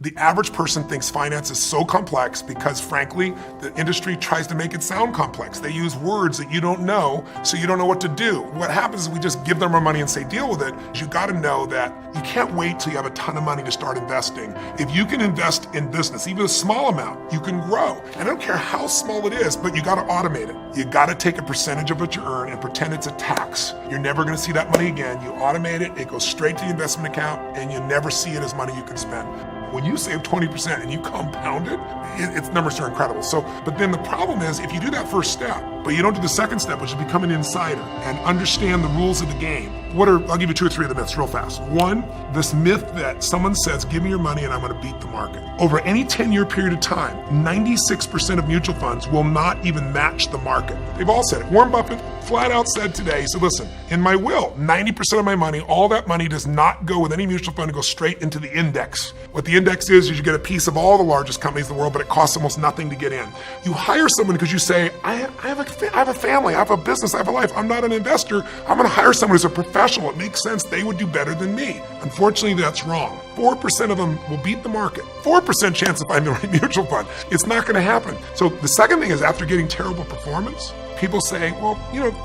The average person thinks finance is so complex because, frankly, the industry tries to make it sound complex. They use words that you don't know, so you don't know what to do. What happens is we just give them our money and say, deal with it. You gotta know that you can't wait till you have a ton of money to start investing. If you can invest in business, even a small amount, you can grow. And I don't care how small it is, but you gotta automate it. You gotta take a percentage of what you earn and pretend it's a tax. You're never gonna see that money again. You automate it, it goes straight to the investment account, and you never see it as money you can spend. When you save 20% and you compound it, its numbers are incredible. But then the problem is if you do that first step, but you don't do the second step, which is become an insider and understand the rules of the game. I'll give you 2 or 3 of the myths real fast. One, this myth that someone says, give me your money and I'm gonna beat the market. Over any 10-year period of time, 96% of mutual funds will not even match the market. They've all said it. Warren Buffett flat out said today, he said, listen, in my will, 90% of my money, all that money does not go with any mutual fund, it goes straight into the index. What the index is you get a piece of all the largest companies in the world, but it costs almost nothing to get in. You hire someone because you say, I have a family, I have a business, I have a life, I'm not an investor, I'm gonna hire someone who's a professional. It makes sense, they would do better than me. Unfortunately, that's wrong. 4% of them will beat the market. 4% chance of finding the right mutual fund. It's not gonna happen. So the second thing is after getting terrible performance, people say, well,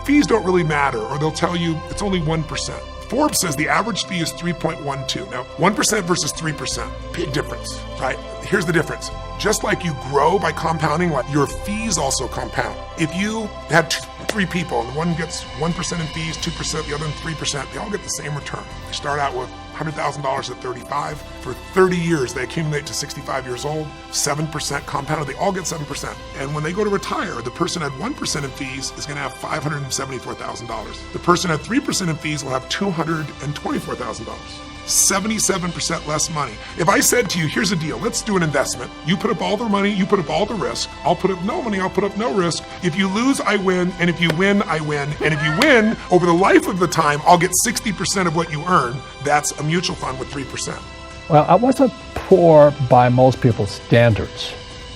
fees don't really matter, or they'll tell you it's only 1%. Forbes says the average fee is 3.12. Now, 1% versus 3%, big difference, right? Here's the difference. Just like you grow by compounding, your fees also compound. If you had 3 people and one gets 1% in fees, 2%, the other 3%, they all get the same return. They start out with $100,000 at 35. For 30 years, they accumulate to 65 years old, 7% compounded, they all get 7%. And when they go to retire, the person at 1% in fees is gonna have $574,000. The person at 3% in fees will have $224,000. 77% less money. If I said to you, here's a deal, let's do an investment. You put up all the money, you put up all the risk. I'll put up no money, I'll put up no risk. If you lose, I win. And if you win, I win. And if you win, over the life of the time, I'll get 60% of what you earn. That's a mutual fund with 3%. Well, I wasn't poor by most people's standards,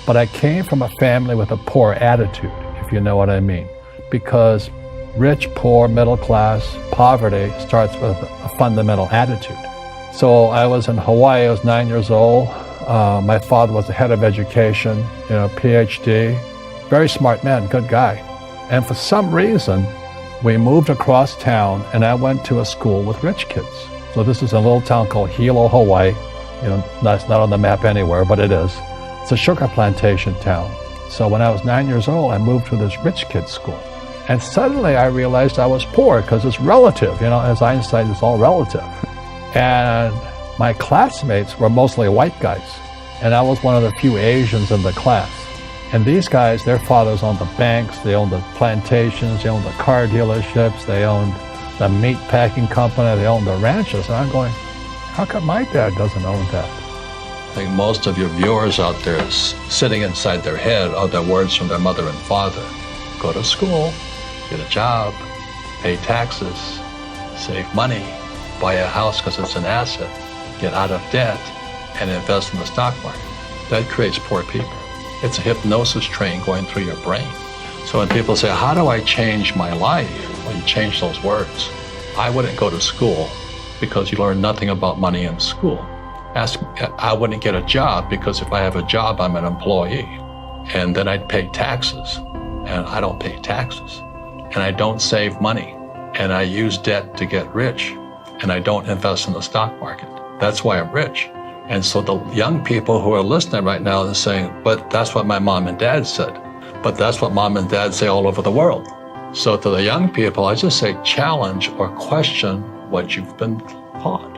but I came from a family with a poor attitude, if you know what I mean. Because rich, poor, middle class, poverty starts with a fundamental attitude. So I was in Hawaii, I was 9 years old. My father was the head of education, PhD, very smart man, good guy. And for some reason, we moved across town and I went to a school with rich kids. So this is a little town called Hilo, Hawaii. That's not on the map anywhere, but it is. It's a sugar plantation town. So when I was 9 years old, I moved to this rich kids school. And suddenly I realized I was poor because it's relative, as Einstein, it's all relative. And my classmates were mostly white guys. And I was one of the few Asians in the class. And these guys, their fathers owned the banks, they owned the plantations, they owned the car dealerships, they owned the meat packing company, they owned the ranches. And I'm going, how come my dad doesn't own that? I think most of your viewers out there is sitting inside their head are the words from their mother and father. Go to school, get a job, pay taxes, save money, buy a house because it's an asset, get out of debt, and invest in the stock market. That creates poor people. It's a hypnosis train going through your brain. So when people say, how do I change my life? Well, you change those words. I wouldn't go to school because you learn nothing about money in school. I wouldn't get a job because if I have a job, I'm an employee. And then I'd pay taxes, and I don't pay taxes. And I don't save money, and I use debt to get rich. And I don't invest in the stock market. That's why I'm rich. And so the young people who are listening right now are saying, but that's what my mom and dad said. But that's what mom and dad say all over the world. So to the young people, I just say challenge or question what you've been taught.